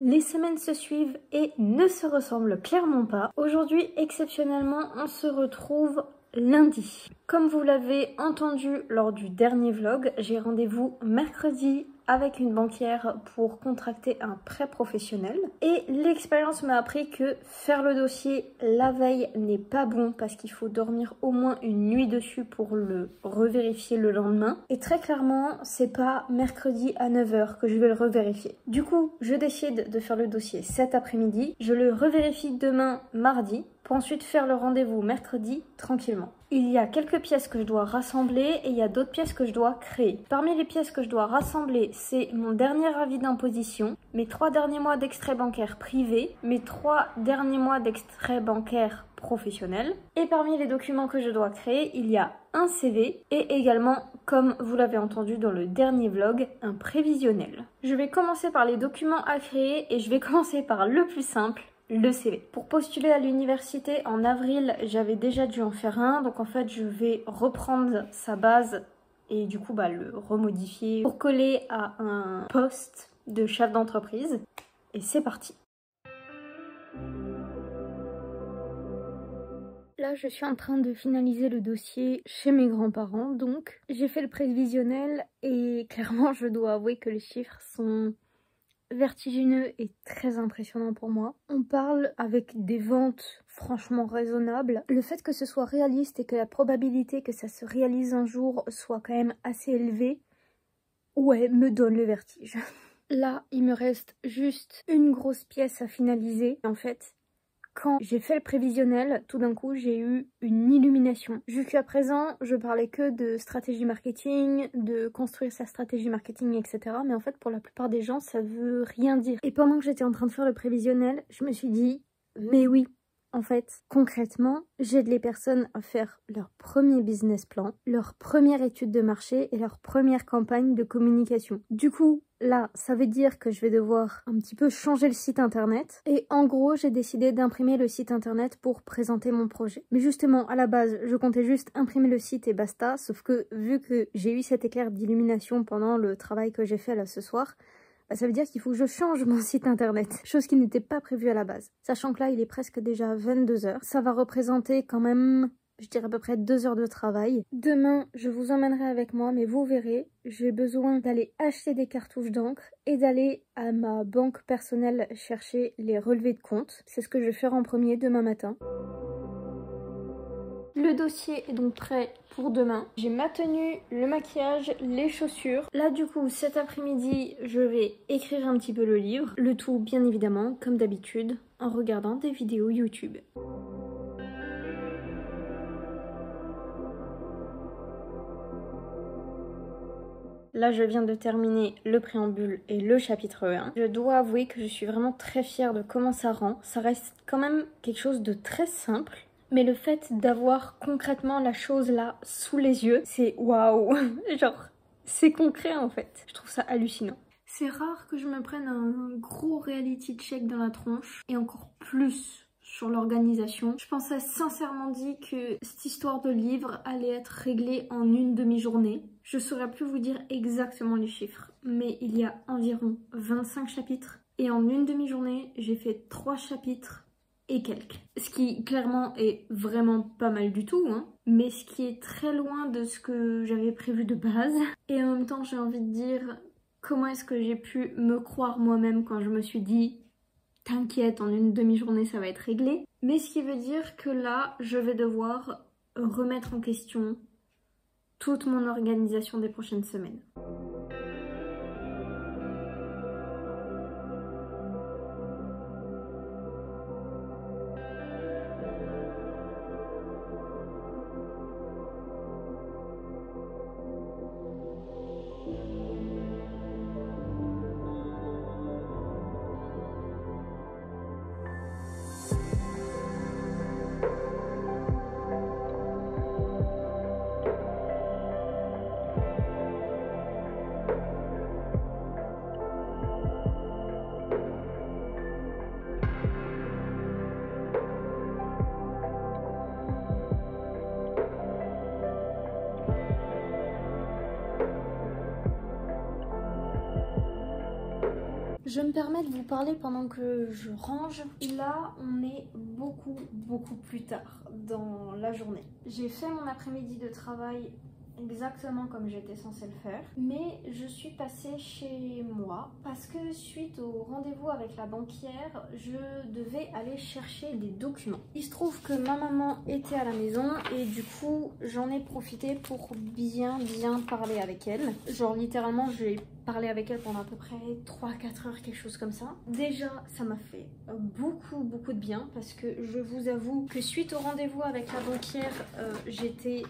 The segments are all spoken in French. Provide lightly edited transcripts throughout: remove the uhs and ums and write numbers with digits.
Les semaines se suivent et ne se ressemblent clairement pas. Aujourd'hui, exceptionnellement, on se retrouve lundi. Comme vous l'avez entendu lors du dernier vlog, j'ai rendez-vous mercredi avec une banquière pour contracter un prêt professionnel. Et l'expérience m'a appris que faire le dossier la veille n'est pas bon parce qu'il faut dormir au moins une nuit dessus pour le revérifier le lendemain. Et très clairement, c'est pas mercredi à 9 h que je vais le revérifier. Du coup, je décide de faire le dossier cet après-midi. Je le revérifie demain, mardi, pour ensuite faire le rendez-vous mercredi tranquillement. Il y a quelques pièces que je dois rassembler et il y a d'autres pièces que je dois créer. Parmi les pièces que je dois rassembler, c'est mon dernier avis d'imposition, mes 3 derniers mois d'extrait bancaire privé, mes 3 derniers mois d'extrait bancaire professionnel. Et parmi les documents que je dois créer, il y a un CV et également, comme vous l'avez entendu dans le dernier vlog, un prévisionnel. Je vais commencer par les documents à créer et je vais commencer par le plus simple, le CV. Pour postuler à l'université en avril, j'avais déjà dû en faire un, donc en fait je vais reprendre sa base et du coup le remodifier pour coller à un poste de chef d'entreprise. Et c'est parti. Là, je suis en train de finaliser le dossier chez mes grands-parents, donc j'ai fait le prévisionnel et clairement je dois avouer que les chiffres sont vertigineux et très impressionnant pour moi. On parle avec des ventes franchement raisonnables. Le fait que ce soit réaliste et que la probabilité que ça se réalise un jour soit quand même assez élevée, ouais, me donne le vertige. Là, il me reste juste une grosse pièce à finaliser. En fait, quand j'ai fait le prévisionnel, tout d'un coup, j'ai eu une illumination. Jusqu'à présent, je parlais que de stratégie marketing, de construire sa stratégie marketing, etc. Mais en fait, pour la plupart des gens, ça veut rien dire. Et pendant que j'étais en train de faire le prévisionnel, je me suis dit, mais oui, en fait, concrètement, j'aide les personnes à faire leur premier business plan, leur première étude de marché et leur première campagne de communication. Du coup, là, ça veut dire que je vais devoir un petit peu changer le site internet. Et en gros, j'ai décidé d'imprimer le site internet pour présenter mon projet. Mais justement, à la base, je comptais juste imprimer le site et basta. Sauf que, vu que j'ai eu cet éclair d'illumination pendant le travail que j'ai fait là ce soir, ça veut dire qu'il faut que je change mon site internet. Chose qui n'était pas prévue à la base. Sachant que là, il est presque déjà 22 h. Ça va représenter quand même, je dirais à peu près 2 heures de travail. Demain, je vous emmènerai avec moi, mais vous verrez, j'ai besoin d'aller acheter des cartouches d'encre et d'aller à ma banque personnelle chercher les relevés de compte. C'est ce que je vais faire en premier demain matin. Le dossier est donc prêt pour demain. J'ai ma tenue, le maquillage, les chaussures. Là du coup cet après-midi je vais écrire un petit peu le livre. Le tout bien évidemment comme d'habitude en regardant des vidéos YouTube. Là, je viens de terminer le préambule et le chapitre 1. Je dois avouer que je suis vraiment très fière de comment ça rend. Ça reste quand même quelque chose de très simple. Mais le fait d'avoir concrètement la chose là sous les yeux, c'est waouh. Genre, c'est concret en fait. Je trouve ça hallucinant. C'est rare que je me prenne un gros reality check dans la tronche. Et encore plus sur l'organisation. Je pensais sincèrement dit que cette histoire de livre allait être réglée en une demi-journée. Je saurais plus vous dire exactement les chiffres, mais il y a environ 25 chapitres. Et en une demi-journée, j'ai fait 3 chapitres et quelques. Ce qui clairement est vraiment pas mal du tout, hein, mais ce qui est très loin de ce que j'avais prévu de base. Et en même temps, j'ai envie de dire, comment est-ce que j'ai pu me croire moi-même quand je me suis dit t'inquiète, en une demi-journée ça va être réglé. Mais ce qui veut dire que là, je vais devoir remettre en question toute mon organisation des prochaines semaines. Je me permets de vous parler pendant que je range. Là, on est beaucoup plus tard dans la journée. J'ai fait mon après-midi de travail exactement comme j'étais censée le faire, mais je suis passée chez moi parce que suite au rendez-vous avec la banquière, je devais aller chercher des documents. Il se trouve que ma maman était à la maison et du coup j'en ai profité pour bien parler avec elle. Genre littéralement j'ai parlé avec elle pendant à peu près 3-4 heures, quelque chose comme ça. Déjà ça m'a fait beaucoup de bien parce que je vous avoue que suite au rendez-vous avec la banquière, j'étais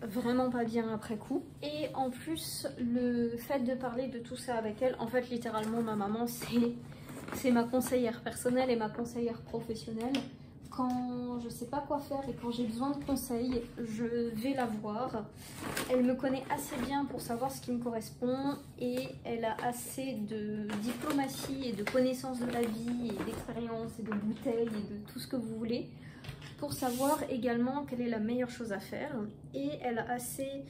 vraiment pas bien après coup. Et en plus le fait de parler de tout ça avec elle, en fait littéralement ma maman c'est ma conseillère personnelle et ma conseillère professionnelle. Quand je sais pas quoi faire et quand j'ai besoin de conseils, je vais la voir. Elle me connaît assez bien pour savoir ce qui me correspond et elle a assez de diplomatie et de connaissance de la vie et d'expérience et de bouteilles et de tout ce que vous voulez pour savoir également quelle est la meilleure chose à faire. Et elle a assez,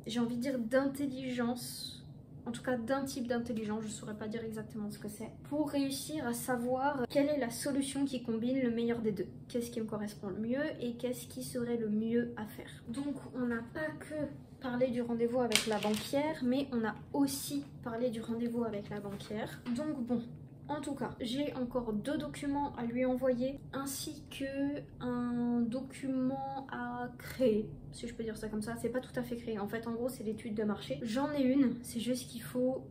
j'ai envie de dire, d'intelligence, en tout cas d'un type d'intelligence, je ne saurais pas dire exactement ce que c'est, pour réussir à savoir quelle est la solution qui combine le meilleur des deux. Qu'est-ce qui me correspond le mieux et qu'est-ce qui serait le mieux à faire. Donc on n'a pas que parlé du rendez-vous avec la banquière, mais on a aussi parlé du rendez-vous avec la banquière. Donc bon, en tout cas, j'ai encore 2 documents à lui envoyer, ainsi que un document à créer, si je peux dire ça comme ça. C'est pas tout à fait créé, en fait, en gros, c'est l'étude de marché. J'en ai une, c'est juste qu'il faut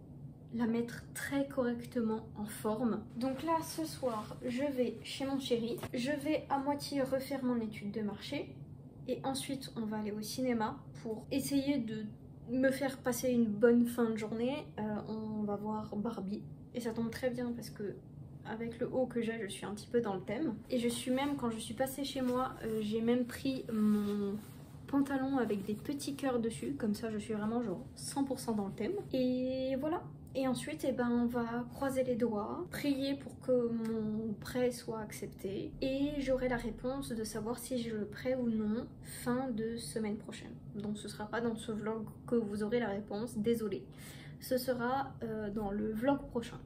la mettre très correctement en forme. Donc là, ce soir, je vais chez mon chéri, je vais à moitié refaire mon étude de marché, et ensuite, on va aller au cinéma pour essayer de me faire passer une bonne fin de journée. On va voir Barbie. Et ça tombe très bien parce que avec le haut que j'ai, je suis un petit peu dans le thème. Et je suis même, quand je suis passée chez moi, j'ai même pris mon pantalon avec des petits cœurs dessus. Comme ça, je suis vraiment genre 100% dans le thème. Et voilà. Et ensuite, eh ben, on va croiser les doigts, prier pour que mon prêt soit accepté. Et j'aurai la réponse de savoir si j'ai le prêt ou non fin de semaine prochaine. Donc ce sera pas dans ce vlog que vous aurez la réponse, désolée. Ce sera dans le vlog prochain.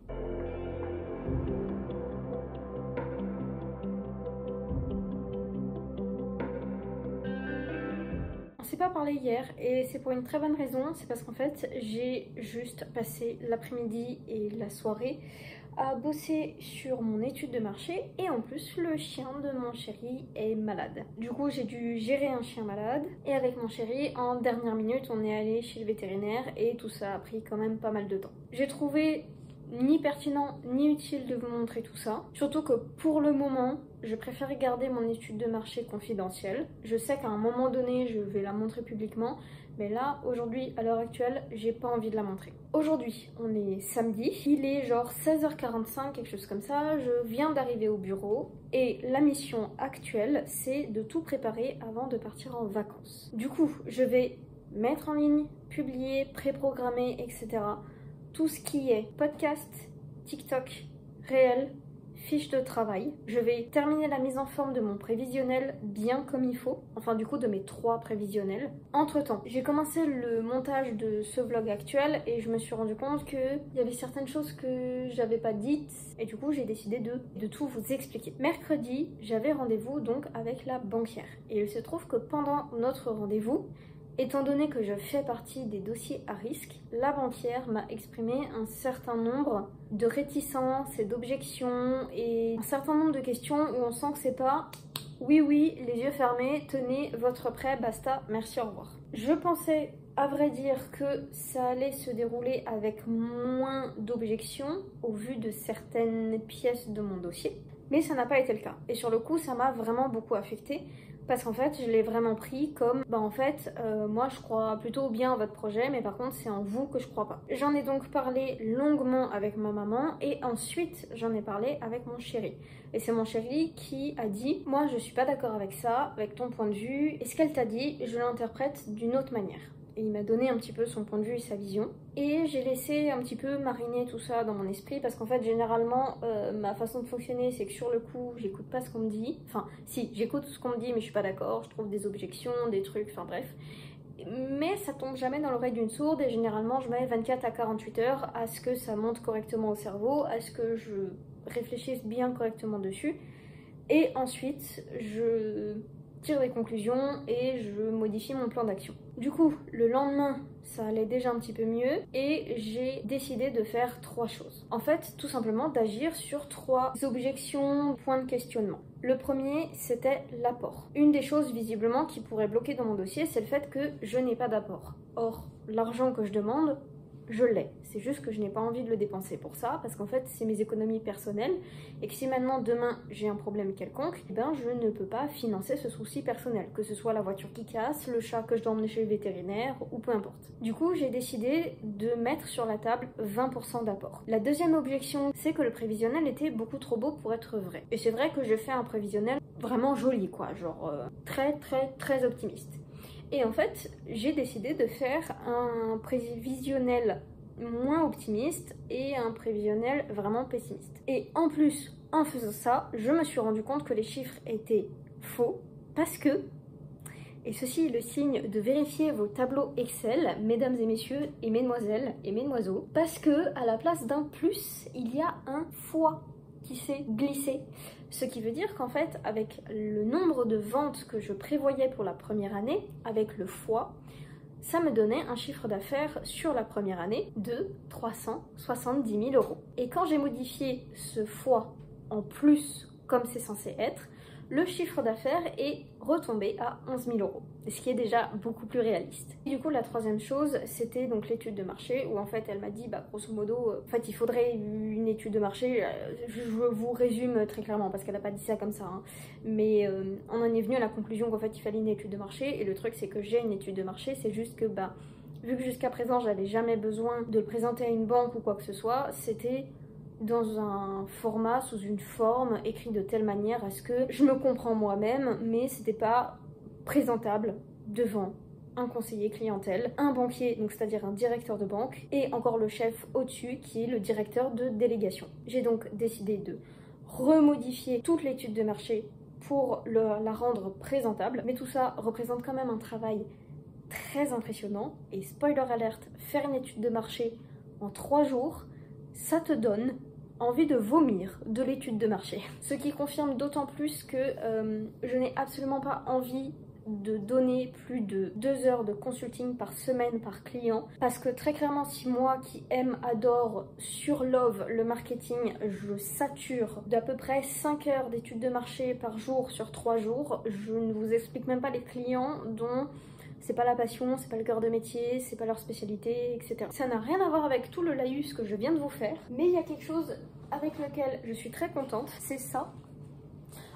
On s'est pas parlé hier et c'est pour une très bonne raison, c'est parce qu'en fait j'ai juste passé l'après-midi et la soirée à bosser sur mon étude de marché et en plus le chien de mon chéri est malade. Du coup j'ai dû gérer un chien malade et avec mon chéri en dernière minute on est allé chez le vétérinaire et tout ça a pris quand même pas mal de temps. J'ai trouvé ni pertinent ni utile de vous montrer tout ça, surtout que pour le moment je préfère garder mon étude de marché confidentielle. Je sais qu'à un moment donné je vais la montrer publiquement, mais là aujourd'hui à l'heure actuelle j'ai pas envie de la montrer. Aujourd'hui on est samedi, il est genre 16h45, quelque chose comme ça, je viens d'arriver au bureau et la mission actuelle c'est de tout préparer avant de partir en vacances. Du coup je vais mettre en ligne, publier, pré-programmer, etc. tout ce qui est podcast, TikTok, réel, fiche de travail. Je vais terminer la mise en forme de mon prévisionnel bien comme il faut, enfin du coup de mes 3 prévisionnels. Entre temps, j'ai commencé le montage de ce vlog actuel et je me suis rendu compte qu'il y avait certaines choses que j'avais pas dites et du coup j'ai décidé de tout vous expliquer. Mercredi, j'avais rendez-vous donc avec la banquière et il se trouve que pendant notre rendez-vous, étant donné que je fais partie des dossiers à risque, la banquière m'a exprimé un certain nombre de réticences et d'objections et un certain nombre de questions où on sent que c'est pas « oui, les yeux fermés, tenez votre prêt, basta, merci, au revoir ». Je pensais à vrai dire que ça allait se dérouler avec moins d'objections au vu de certaines pièces de mon dossier, mais ça n'a pas été le cas. Et sur le coup, ça m'a vraiment beaucoup affectée. Parce qu'en fait, je l'ai vraiment pris comme, bah en fait, moi je crois plutôt bien à votre projet, mais par contre c'est en vous que je crois pas. J'en ai donc parlé longuement avec ma maman et ensuite j'en ai parlé avec mon chéri. Et c'est mon chéri qui a dit, moi je suis pas d'accord avec ça, avec ton point de vue, et ce qu'elle t'a dit, je l'interprète d'une autre manière. Et il m'a donné un petit peu son point de vue et sa vision. Et j'ai laissé un petit peu mariner tout ça dans mon esprit parce qu'en fait généralement ma façon de fonctionner c'est que sur le coup j'écoute pas ce qu'on me dit. Enfin si, j'écoute ce qu'on me dit mais je suis pas d'accord, je trouve des objections, des trucs, enfin bref. mais ça tombe jamais dans l'oreille d'une sourde et généralement je mets 24 à 48 heures à ce que ça monte correctement au cerveau, à ce que je réfléchisse bien correctement dessus et ensuite je tire des conclusions et je modifie mon plan d'action. Du coup, le lendemain, ça allait déjà un petit peu mieux et j'ai décidé de faire 3 choses. En fait, tout simplement d'agir sur 3 objections, points de questionnement. Le premier, c'était l'apport. Une des choses visiblement qui pourrait bloquer dans mon dossier, c'est le fait que je n'ai pas d'apport. Or, l'argent que je demande, je l'ai. C'est juste que je n'ai pas envie de le dépenser pour ça, parce qu'en fait, c'est mes économies personnelles, et que si maintenant, demain, j'ai un problème quelconque, eh ben, je ne peux pas financer ce souci personnel, que ce soit la voiture qui casse, le chat que je dois emmener chez le vétérinaire, ou peu importe. Du coup, j'ai décidé de mettre sur la table 20% d'apport. La deuxième objection, c'est que le prévisionnel était beaucoup trop beau pour être vrai. Et c'est vrai que je fais un prévisionnel vraiment joli, quoi, genre très optimiste. Et en fait, j'ai décidé de faire un prévisionnel moins optimiste et un prévisionnel vraiment pessimiste. Et en plus, en faisant ça, je me suis rendu compte que les chiffres étaient faux parce que, et ceci est le signe de vérifier vos tableaux Excel, mesdames et messieurs et mesdemoiselles et mesdemoiseaux, parce que à la place d'un plus, il y a un fois qui s'est glissé. Ce qui veut dire qu'en fait, avec le nombre de ventes que je prévoyais pour la première année, avec le fois, ça me donnait un chiffre d'affaires sur la première année de 370 000 euros. Et quand j'ai modifié ce fois en plus, comme c'est censé être, le chiffre d'affaires est retombé à 11 000 euros, ce qui est déjà beaucoup plus réaliste. Et du coup, la troisième chose, c'était donc l'étude de marché, où en fait, elle m'a dit, bah, grosso modo, en fait, il faudrait une étude de marché. Je vous résume très clairement, parce qu'elle n'a pas dit ça comme ça, hein. Mais on en est venu à la conclusion qu'en fait, il fallait une étude de marché, et le truc, c'est que j'ai une étude de marché, c'est juste que, bah, vu que jusqu'à présent, j'avais jamais besoin de le présenter à une banque ou quoi que ce soit, c'était dans un format, sous une forme, écrit de telle manière à ce que je me comprends moi-même, mais c'était pas présentable devant un conseiller clientèle, un banquier, donc c'est-à-dire un directeur de banque, et encore le chef au-dessus qui est le directeur de délégation. J'ai donc décidé de remodifier toute l'étude de marché pour la rendre présentable, mais tout ça représente quand même un travail très impressionnant, et spoiler alert, faire une étude de marché en 3 jours, ça te donne envie de vomir de l'étude de marché. Ce qui confirme d'autant plus que je n'ai absolument pas envie de donner plus de 2 heures de consulting par semaine par client, parce que très clairement, si moi qui aime, adore, surlove le marketing, je sature d'à peu près 5 heures d'études de marché par jour sur 3 jours, je ne vous explique même pas les clients dont c'est pas la passion, c'est pas le cœur de métier, c'est pas leur spécialité, etc. Ça n'a rien à voir avec tout le laïus que je viens de vous faire, mais il y a quelque chose avec lequel je suis très contente, c'est ça.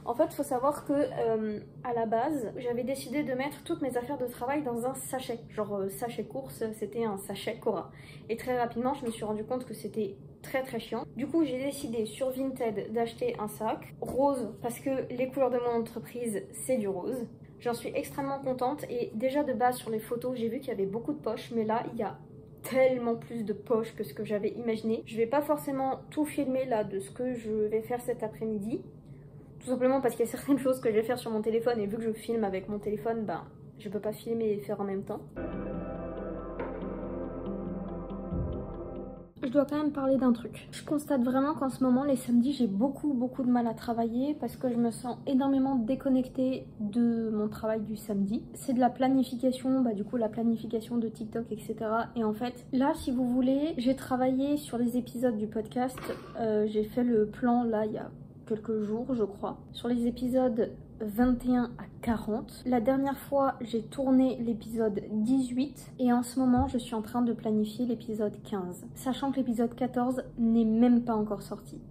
En fait, il faut savoir que à la base, j'avais décidé de mettre toutes mes affaires de travail dans un sachet. Genre sachet course, c'était un sachet Cora. Et très rapidement, je me suis rendu compte que c'était très chiant. Du coup, j'ai décidé sur Vinted d'acheter un sac rose parce que les couleurs de mon entreprise, c'est du rose. J'en suis extrêmement contente et déjà de base sur les photos, j'ai vu qu'il y avait beaucoup de poches, mais là, il y a tellement plus de poches que ce que j'avais imaginé. Je vais pas forcément tout filmer là de ce que je vais faire cet après-midi. Tout simplement parce qu'il y a certaines choses que je vais faire sur mon téléphone et vu que je filme avec mon téléphone, ben je peux pas filmer et faire en même temps. Je dois quand même parler d'un truc. Je constate vraiment qu'en ce moment, les samedis, j'ai beaucoup de mal à travailler parce que je me sens énormément déconnectée de mon travail du samedi. C'est de la planification, bah du coup la planification de TikTok, etc. Et en fait, là, si vous voulez, j'ai travaillé sur les épisodes du podcast. J'ai fait le plan là il y a quelques jours, je crois, sur les épisodes 21 à 40. La dernière fois, j'ai tourné l'épisode 18 et en ce moment, je suis en train de planifier l'épisode 15, sachant que l'épisode 14 n'est même pas encore sorti.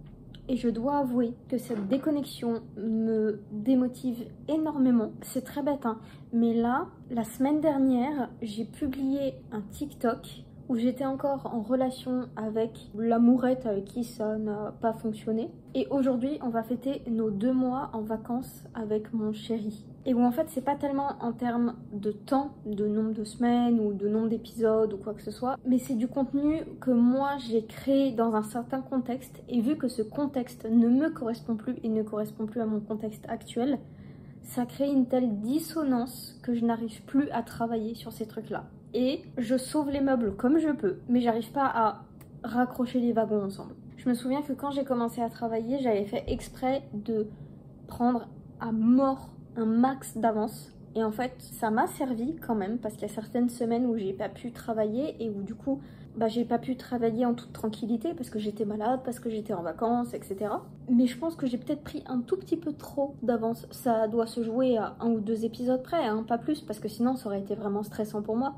Et je dois avouer que cette déconnexion me démotive énormément. C'est très bête, hein, mais là, la semaine dernière, j'ai publié un TikTok où j'étais encore en relation avec l'amourette avec qui ça n'a pas fonctionné. Et aujourd'hui, on va fêter nos 2 mois en vacances avec mon chéri. Et où en fait, c'est pas tellement en termes de temps, de nombre de semaines ou de nombre d'épisodes ou quoi que ce soit, mais c'est du contenu que moi j'ai créé dans un certain contexte. Et vu que ce contexte ne me correspond plus et ne correspond plus à mon contexte actuel, ça crée une telle dissonance que je n'arrive plus à travailler sur ces trucs-là. Et je sauve les meubles comme je peux, mais j'arrive pas à raccrocher les wagons ensemble. Je me souviens que quand j'ai commencé à travailler, j'avais fait exprès de prendre à mort un max d'avance. Et en fait, ça m'a servi quand même, parce qu'il y a certaines semaines où j'ai pas pu travailler et où du coup, j'ai pas pu travailler en toute tranquillité parce que j'étais malade, parce que j'étais en vacances, etc. Mais je pense que j'ai peut-être pris un tout petit peu trop d'avance. Ça doit se jouer à 1 ou 2 épisodes près, hein, pas plus, parce que sinon ça aurait été vraiment stressant pour moi.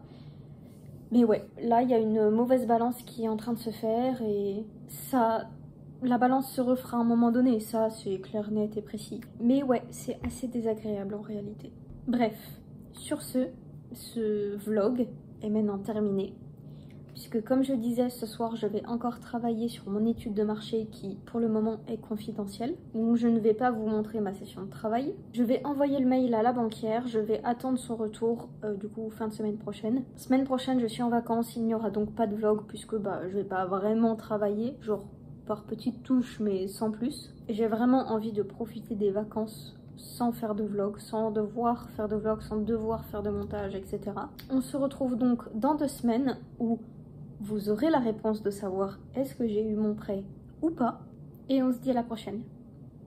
Mais ouais, là il y a une mauvaise balance qui est en train de se faire et ça... La balance se refera à un moment donné, ça c'est clair, net et précis. Mais ouais, c'est assez désagréable en réalité. Bref, sur ce vlog est maintenant terminé. Puisque comme je disais, ce soir je vais encore travailler sur mon étude de marché qui pour le moment est confidentielle. Donc je ne vais pas vous montrer ma session de travail. Je vais envoyer le mail à la banquière, je vais attendre son retour du coup fin de semaine prochaine. Semaine prochaine je suis en vacances, il n'y aura donc pas de vlog puisque je vais pas vraiment travailler, genre par petites touches mais sans plus. J'ai vraiment envie de profiter des vacances sans faire de vlog, sans devoir faire de vlog, sans devoir faire de montage, etc. On se retrouve donc dans 2 semaines où vous aurez la réponse de savoir est-ce que j'ai eu mon prêt ou pas. Et on se dit à la prochaine.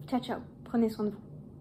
Ciao ciao, prenez soin de vous.